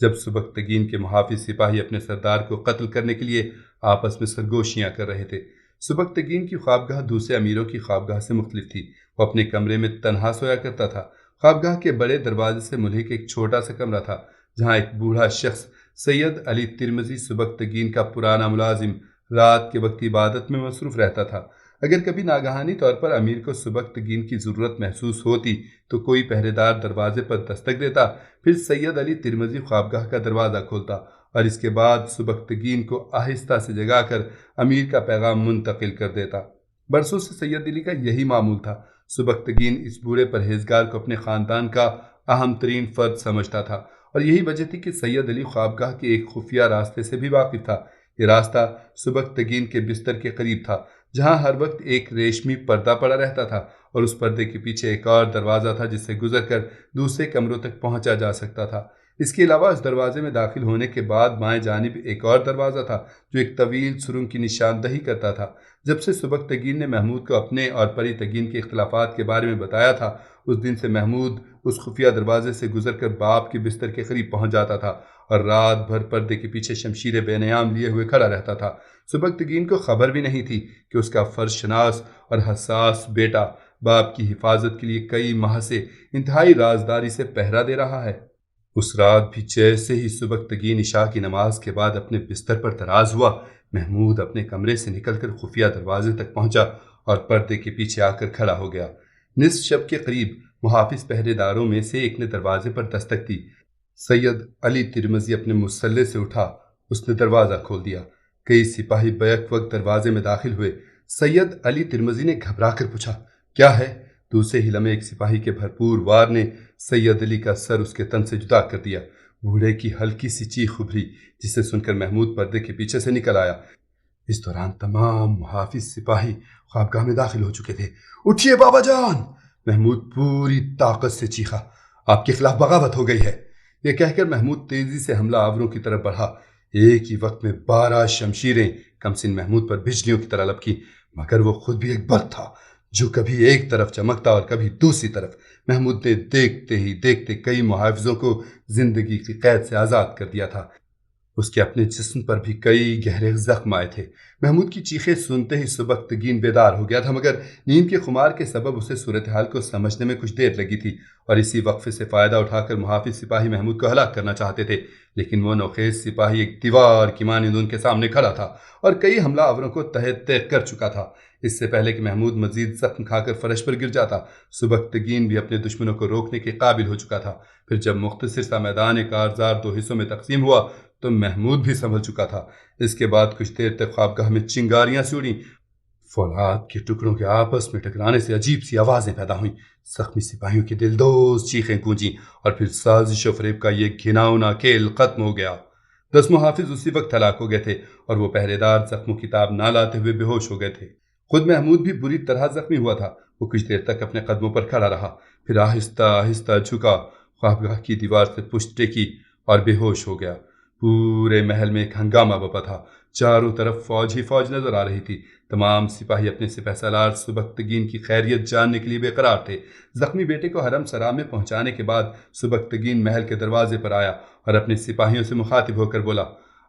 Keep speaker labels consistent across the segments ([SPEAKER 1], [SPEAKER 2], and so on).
[SPEAKER 1] جب سبکتگین کے محافظ سپاہی اپنے سردار کو قتل کرنے کے لیے آپس میں سرگوشیاں کر رہے تھے۔ سبکتگین کی خوابگاہ دوسرے امیروں کی خوابگاہ سے مختلف تھی۔ وہ اپنے کمرے میں تنہا سویا کرتا تھا۔ خوابگاہ کے بڑے دروازے سے ملحق ایک چھوٹا سا کمرہ تھا، جہاں ایک بوڑھا شخص سید علی ترمذی سبکتگین کا پرانا ملازم رات کے وقت عبادت میں مصروف رہتا تھا۔ اگر کبھی ناگہانی طور پر امیر کو سبکتگین کی ضرورت محسوس ہوتی تو کوئی پہرے دار دروازے پر دستک دیتا، پھر سید علی ترمذی خوابگاہ کا دروازہ کھولتا اور اس کے بعد سبکتگین کو آہستہ سے جگا کر امیر کا پیغام منتقل کر دیتا۔ برسوں سے سید علی کا یہی معمول تھا۔ سبکتگین اس بوڑھے پرہیزگار کو اپنے خاندان کا اہم ترین فرد سمجھتا تھا، اور یہی وجہ تھی کہ سید علی خوابگاہ کے ایک خفیہ راستے سے بھی واقف تھا۔ یہ راستہ سبکتگین کے بستر کے قریب تھا، جہاں ہر وقت ایک ریشمی پردہ پڑا رہتا تھا، اور اس پردے کے پیچھے ایک اور دروازہ تھا جس سے گزر کر دوسرے کمروں تک پہنچا جا سکتا تھا۔ اس کے علاوہ اس دروازے میں داخل ہونے کے بعد بائیں جانب ایک اور دروازہ تھا جو ایک طویل سرنگ کی نشاندہی کرتا تھا۔ جب سے سبکتگین نے محمود کو اپنے اور پری تگین کے اختلافات کے بارے میں بتایا تھا، اس دن سے محمود اس خفیہ دروازے سے گزر کر باپ کے بستر کے قریب پہنچ جاتا تھا اور رات بھر پردے کے پیچھے شمشیر بے نیام لیے ہوئے کھڑا رہتا تھا۔ سبکتگین کو خبر بھی نہیں تھی کہ اس کا فرض شناس اور حساس بیٹا باپ کی حفاظت کے لیے کئی ماہ سے انتہائی رازداری سے پہرا دے رہا ہے۔ اس رات بھی جیسے ہی سبکتگین عشاء کی نماز کے بعد اپنے بستر پر دراز ہوا، محمود اپنے کمرے سے نکل کر خفیہ دروازے تک پہنچا اور پردے کے پیچھے آ کر کھڑا ہو گیا۔ نصف شب کے قریب محافظ پہرے داروں میں سے ایک نے دروازے پر دستک دی۔ سید علی ترمذی اپنے مسلح سے اٹھا، اس نے دروازہ کھول دیا۔ کئی سپاہی بیک وقت دروازے میں داخل ہوئے۔ سید علی ترمذی نے گھبرا کر پوچھا، کیا ہے؟ دوسرے ہی لمحے ایک سپاہی کے بھرپور وار نے سید علی کا سر اس کے تن سے جدا کر دیا۔ بوڑھے کی ہلکی سی چیخ ابھری، جسے سن کر محمود پردے کے پیچھے سے نکل آیا۔ اس دوران تمام محافظ سپاہی خوابگاہ میں داخل ہو چکے تھے۔ اٹھیے بابا جان! محمود پوری طاقت سے چیخا، آپ کے خلاف بغاوت ہو گئی ہے۔ یہ کہہ کر محمود تیزی سے حملہ آوروں کی طرف بڑھا۔ ایک ہی وقت میں 12 شمشیریں کمسن محمود پر بجلیوں کی طرح لپکیں، مگر وہ خود بھی ایک برق تھا جو کبھی ایک طرف چمکتا اور کبھی دوسری طرف۔ محمود نے دیکھتے ہی دیکھتے کئی محافظوں کو زندگی کی قید سے آزاد کر دیا تھا۔ اس کے اپنے جسم پر بھی کئی گہرے زخم آئے تھے۔ محمود کی چیخیں سنتے ہی سبکتگین بیدار ہو گیا تھا، مگر نیند کے خمار کے سبب اسے صورتحال کو سمجھنے میں کچھ دیر لگی تھی، اور اسی وقفے سے فائدہ اٹھا کر محافظ سپاہی محمود کو ہلاک کرنا چاہتے تھے۔ لیکن وہ نوخیز سپاہی ایک دیوار کی مانند ان کے سامنے کھڑا تھا اور کئی حملہ آوروں کو تحت تیغ کر چکا تھا۔ اس سے پہلے کہ محمود مزید زخم کھا کر فرش پر گر جاتا، سبکتگین بھی اپنے دشمنوں کو روکنے کے قابل ہو چکا تھا۔ پھر جب مختصر سا میدان کارزار 2 حصوں میں تقسیم ہوا تو محمود بھی سنبھل چکا تھا۔ اس کے بعد کچھ دیر تک خوابگاہ میں چنگاریاں سی اڑیں، فولاد کے ٹکڑوں کے آپس میں ٹکرانے سے عجیب سی آوازیں پیدا ہوئیں، زخمی سپاہیوں کی دلدوز چیخیں گونجیں، اور پھر سازش و فریب کا یہ گھناؤنا کھیل ختم ہو گیا۔ 10 محافظ اسی وقت ہلاک ہو گئے تھے اور وہ پہرے دار زخموں کی تاب نہ لاتے ہوئے بے ہوش ہو گئے تھے۔ خود محمود بھی بری طرح زخمی ہوا تھا۔ وہ کچھ دیر تک اپنے قدموں پر کھڑا رہا، پھر آہستہ آہستہ جھکا، خوابگاہ کی دیوار سے پشت ٹیکی اور بے ہوش ہو گیا۔ پورے محل میں ایک ہنگامہ بپا تھا۔ چاروں طرف فوج ہی فوج نظر آ رہی تھی۔ تمام سپاہی اپنے سپہ سالار سبکتگین کی خیریت جاننے کے لیے بے قرار تھے۔ زخمی بیٹے کو حرم سرا میں پہنچانے کے بعد سبکتگین محل کے دروازے پر آیا اور اپنے سپاہیوں سے مخاطب ہو کر بولا،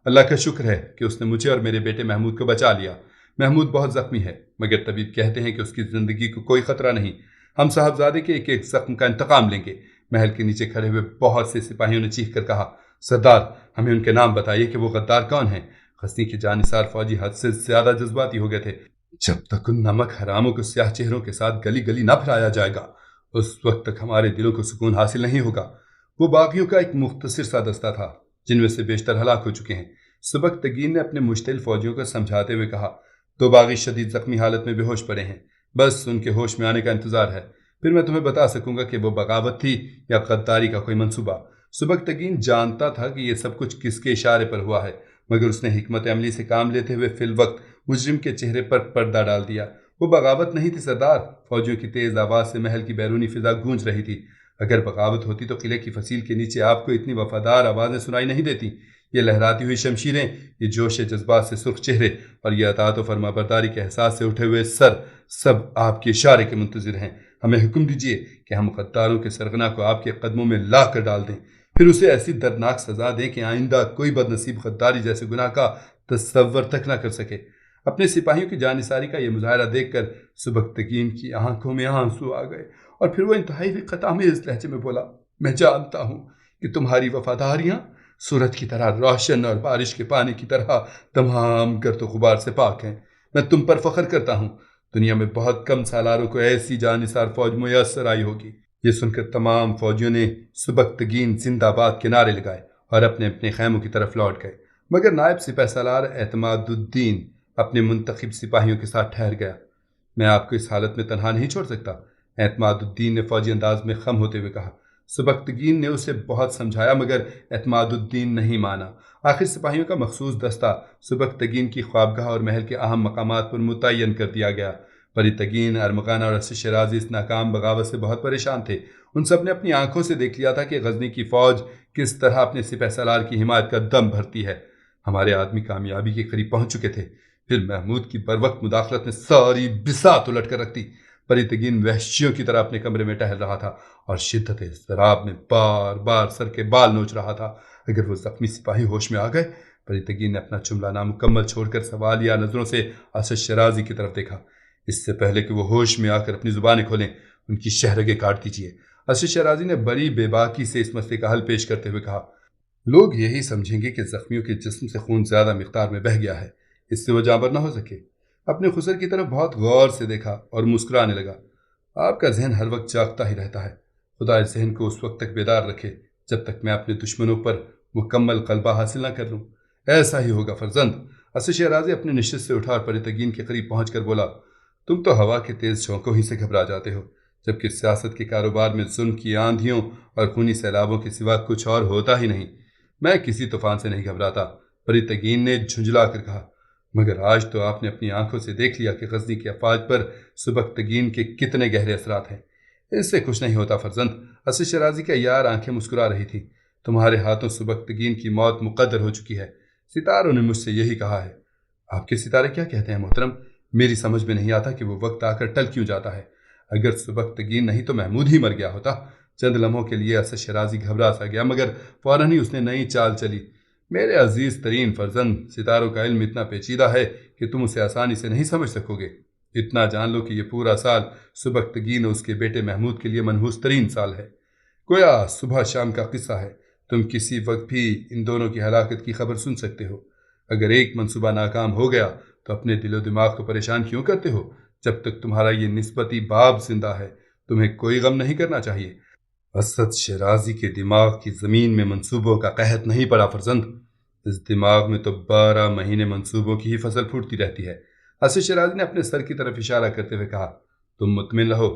[SPEAKER 1] اللہ کا شکر ہے کہ اس نے مجھے اور میرے بیٹے محمود کو بچا لیا۔ محمود بہت زخمی ہے، مگر طبیب کہتے ہیں کہ اس کی زندگی کو کوئی خطرہ نہیں۔ ہم صاحبزادے کے ایک ایک زخم کا انتقام لیں گے۔ محل کے نیچے کھڑے ہوئے بہت سے سپاہیوں نے چیخ کر کہا، سردار، ہمیں ان کے نام بتائیے کہ وہ غدار کون ہیں۔ غزنی کے جانثار فوجی حد سے زیادہ جذباتی ہو گئے تھے۔ جب تک ان نمک حراموں کو سیاہ چہروں کے ساتھ گلی گلی نہ پھرایا جائے گا، اس وقت تک ہمارے دلوں کو سکون حاصل نہیں ہوگا۔ وہ باغیوں کا ایک مختصر سا دستہ تھا، جن میں سے بیشتر ہلاک ہو چکے ہیں۔ سبکتگین نے اپنے مشتعل فوجیوں کو سمجھاتے ہوئے کہا، 2 باغی شدید زخمی حالت میں بے ہوش پڑے ہیں، بس ان کے ہوش میں آنے کا انتظار ہے، پھر میں تمہیں بتا سکوں گا کہ وہ بغاوت تھی یا غداری کا کوئی منصوبہ۔ سبکتگین جانتا تھا کہ یہ سب کچھ کس کے اشارے پر ہوا ہے، مگر اس نے حکمت عملی سے کام لیتے ہوئے فی الوقت مجرم کے چہرے پر پردہ ڈال دیا۔ وہ بغاوت نہیں تھی سردار، فوجیوں کی تیز آواز سے محل کی بیرونی فضا گونج رہی تھی۔ اگر بغاوت ہوتی تو قلعے کی فصیل کے نیچے آپ کو اتنی وفادار آوازیں سنائی نہیں دیتی۔ یہ لہراتی ہوئی شمشیریں، یہ جوش جذبات سے سرخ چہرے اور یہ اطاعت و فرما برداری کے احساس سے اٹھے ہوئے سر، سب آپ کے اشارے کے منتظر ہیں۔ ہمیں حکم دیجیے کہ ہم غداروں کے سرغنہ کو آپ کے قدموں میں لا کر ڈال دیں۔ پھر اسے ایسی دردناک سزا دیں کہ آئندہ کوئی بدنصیب غداری جیسے گناہ کا تصور تک نہ کر سکے۔ اپنے سپاہیوں کی جانثاری کا یہ مظاہرہ دیکھ کر سبکتگین کی آنکھوں میں آنسو آ گئے، اور پھر وہ انتہائی خطامیز لہجے میں بولا، میں جانتا ہوں کہ تمہاری وفاداریاں سورج کی طرح روشن اور بارش کے پانی کی طرح تمام گرد و غبار سے پاک ہیں۔ میں تم پر فخر کرتا ہوں۔ دنیا میں بہت کم سالاروں کو ایسی جانثار فوج میسر آئی ہوگی۔ یہ سن کر تمام فوجیوں نے سبکتگین زندہ باد کے نعرے لگائے اور اپنے اپنے خیموں کی طرف لوٹ گئے، مگر نائب سپہ سالار اعتماد الدین اپنے منتخب سپاہیوں کے ساتھ ٹھہر گیا۔ میں آپ کو اس حالت میں تنہا نہیں چھوڑ سکتا، اعتماد الدین نے فوجی انداز میں خم ہوتے ہوئے کہا۔ سبکتگین نے اسے بہت سمجھایا مگر اعتماد الدین نہیں مانا۔ آخر سپاہیوں کا مخصوص دستہ سبکتگین کی خوابگاہ اور محل کے اہم مقامات پر متعین کر دیا گیا۔ پری تگین، ارمغان اور اسد شیرازی اس ناکام بغاوت سے بہت پریشان تھے۔ ان سب نے اپنی آنکھوں سے دیکھ لیا تھا کہ غزنی کی فوج کس طرح اپنے سپہ سالار کی حمایت کا دم بھرتی ہے۔ ہمارے آدمی کامیابی کے قریب پہنچ چکے تھے، پھر محمود کی بروقت مداخلت نے ساری بساط الٹ کر رکھ دی۔ پری تگین وحشیوں کی طرح اپنے کمرے میں ٹہل رہا تھا اور شدت اضطراب میں بار بار سر کے بال نوچ رہا تھا۔ اگر وہ زخمی سپاہی ہوش میں آ گئے؟ پری تگین نے اپنا جملہ نامکمل چھوڑ کر سوالیہ نظروں سے اسد شیرازی کی طرف دیکھا۔ اس سے پہلے کہ وہ ہوش میں آ کر اپنی زبانیں کھولیں، ان کی شہرگیں کاٹ دیجیے۔ اسد شیرازی نے بڑی بے باکی سے اس مسئلے کا حل پیش کرتے ہوئے کہا، لوگ یہی سمجھیں گے کہ زخمیوں کے جسم سے خون زیادہ مقدار میں بہہ گیا ہے، اس سے وہ جانبر نہ ہو سکے۔ اپنے خسر کی طرف بہت غور سے دیکھا اور مسکرانے لگا۔ آپ کا ذہن ہر وقت جاگتا ہی رہتا ہے، خدا اس ذہن کو اس وقت تک بیدار رکھے جب تک میں اپنے دشمنوں پر مکمل غلبہ حاصل نہ کر لوں۔ ایسا ہی ہوگا فرزند۔ اسد شیرازی اپنے نشست سے اٹھا اور پری تگین کے قریب پہنچ کر بولا، تم تو ہوا کے تیز جھونکوں ہی سے گھبرا جاتے ہو، جبکہ سیاست کے کاروبار میں ظلم کی آندھیوں اور خونی سیلابوں کے سوا کچھ اور ہوتا ہی نہیں۔ میں کسی طوفان سے نہیں گھبراتا، پری تگین نے جھنجھلا کر کہا، مگر آج تو آپ نے اپنی آنکھوں سے دیکھ لیا کہ غزنی کی افواج پر سبکتگین کے کتنے گہرے اثرات ہیں۔ اس سے کچھ نہیں ہوتا فرزند۔ اسد شیرازی کا یار آنکھیں مسکرا رہی تھیں۔ تمہارے ہاتھوں سبکتگین کی موت مقدر ہو چکی ہے، ستاروں نے مجھ سے یہی کہا ہے۔ آپ کے ستارے کیا کہتے ہیں محترم؟ میری سمجھ میں نہیں آتا کہ وہ وقت آ کر ٹل کیوں جاتا ہے۔ اگر سبکتگین نہیں تو محمود ہی مر گیا ہوتا۔ چند لمحوں کے لیے اسد شیرازی گھبرا سا گیا، مگر فوراً ہی اس نے نئی چال چلی۔ میرے عزیز ترین فرزند، ستاروں کا علم اتنا پیچیدہ ہے کہ تم اسے آسانی سے نہیں سمجھ سکو گے۔ اتنا جان لو کہ یہ پورا سال سبکتگین اور اس کے بیٹے محمود کے لیے منحوس ترین سال ہے، گویا صبح شام کا قصہ ہے۔ تم کسی وقت بھی ان دونوں کی ہلاکت کی خبر سن سکتے ہو۔ اگر ایک منصوبہ ناکام ہو گیا تو اپنے دل و دماغ کو پریشان کیوں کرتے ہو؟ جب تک تمہارا یہ نسبتی باپ زندہ ہے تمہیں کوئی غم نہیں کرنا چاہیے۔ اسد شیرازی کے دماغ کی زمین میں منصوبوں کا قحط نہیں پڑا فرزند، اس دماغ میں تو 12 مہینے منصوبوں کی ہی فصل پھوٹتی رہتی ہے۔ اسد شیرازی نے اپنے سر کی طرف اشارہ کرتے ہوئے کہا، تم مطمئن رہو،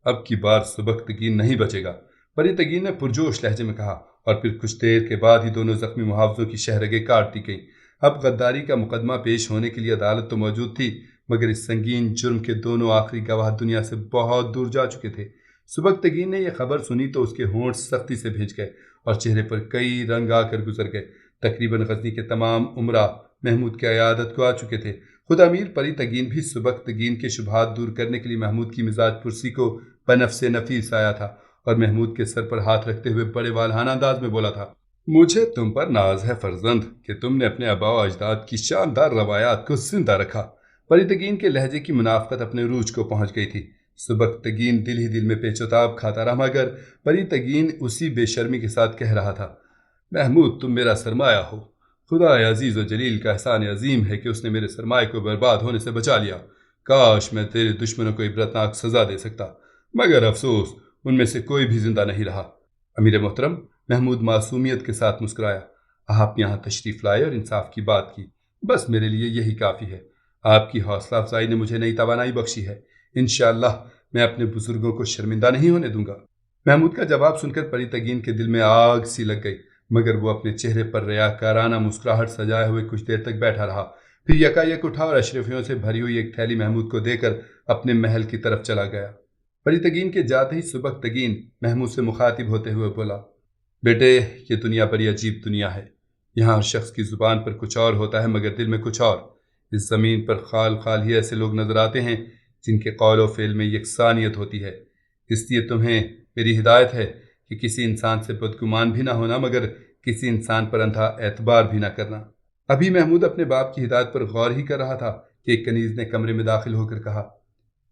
[SPEAKER 1] اب کی بار سبکتگین نہیں بچے گا۔ پری تگین نے پرجوش لہجے میں کہا، اور پھر کچھ دیر کے بعد ہی دونوں زخمی محافظوں کی شہرگیں کاٹ دی گئیں۔ اب غداری کا مقدمہ پیش ہونے کے لیے عدالت تو موجود تھی، مگر اس سنگین جرم کے دونوں آخری گواہ دنیا سے بہت دور جا چکے تھے۔ سبکتگین نے یہ خبر سنی تو اس کے ہونٹ سختی سے بھیج گئے اور چہرے پر کئی رنگ آ کر گزر گئے۔ تقریباً غزنی کے تمام امراء محمود کی عیادت کو آ چکے تھے۔ خود امیر پری تگین بھی سبکتگین کے شبہات دور کرنے کے لیے محمود کی مزاج پرسی کو بنفس نفیس آیا تھا اور محمود کے سر پر ہاتھ رکھتے ہوئے بڑے والہانہ انداز میں بولا تھا، مجھے تم پر ناز ہے فرزند کہ تم نے اپنے آباء و اجداد کی شاندار روایات کو زندہ رکھا۔ پری تگین کے لہجے کی منافقت اپنے عروج کو پہنچ گئی تھی۔ سبکتگین دل ہی دل میں پیچ و تاب کھاتا رہا، مگر پری تگین اسی بے شرمی کے ساتھ کہہ رہا تھا، محمود تم میرا سرمایہ ہو، خدا عزیز و جلیل کا احسان عظیم ہے کہ اس نے میرے سرمایہ کو برباد ہونے سے بچا لیا۔ کاش میں تیرے دشمنوں کو عبرتناک سزا دے سکتا، مگر افسوس ان میں سے کوئی بھی زندہ نہیں رہا۔ امیر محترم، محمود معصومیت کے ساتھ مسکرایا، آپ یہاں تشریف لائے اور انصاف کی بات کی، بس میرے لیے یہی کافی ہے۔ آپ کی حوصلہ افزائی نے مجھے نئی توانائی بخشی ہے، انشاءاللہ میں اپنے بزرگوں کو شرمندہ نہیں ہونے دوں گا۔ محمود کا جواب سن کر پری تگین کے دل میں آگ سی لگ گئی، مگر وہ اپنے چہرے پر ریاکارانہ مسکراہٹ سجائے ہوئے کچھ دیر تک بیٹھا رہا، پھر یکایک اٹھا اور اشرفیوں سے بھری ہوئی ایک تھیلی محمود کو دے کر اپنے محل کی طرف چلا گیا۔ پری تگین کے جاتے ہی سبکتگین محمود سے مخاطب ہوتے ہوئے بولا، بیٹے یہ دنیا بڑی عجیب دنیا ہے، یہاں ہر شخص کی زبان پر کچھ اور ہوتا ہے مگر دل میں کچھ اور۔ اس زمین پر خال خال ہی ایسے لوگ نظر آتے ہیں جن کے قول و فعل میں یکسانیت ہوتی ہے، اس لیے تمہیں میری ہدایت ہے کہ کسی انسان سے بدگمان بھی نہ ہونا مگر کسی انسان پر اندھا اعتبار بھی نہ کرنا۔ ابھی محمود اپنے باپ کی ہدایت پر غور ہی کر رہا تھا کہ ایک کنیز نے کمرے میں داخل ہو کر کہا،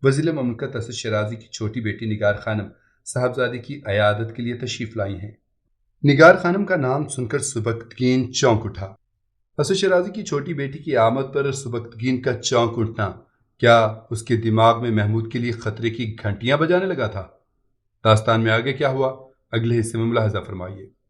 [SPEAKER 1] وزیر مملکت اسد شیرازی کی چھوٹی بیٹی نگار خانم صاحبزادی کی عیادت کے لیے تشریف لائی ہیں۔ نگار خانم کا نام سن کر سبکتگین چونک اٹھا۔ اسد شیرازی کی چھوٹی بیٹی کی آمد پر سبکتگین کا چونک اٹھنا کیا اس کے دماغ میں محمود کے لیے خطرے کی گھنٹیاں بجانے لگا تھا؟ داستان میں آگے کیا ہوا، اگلے حصے میں ملاحظہ فرمائیے۔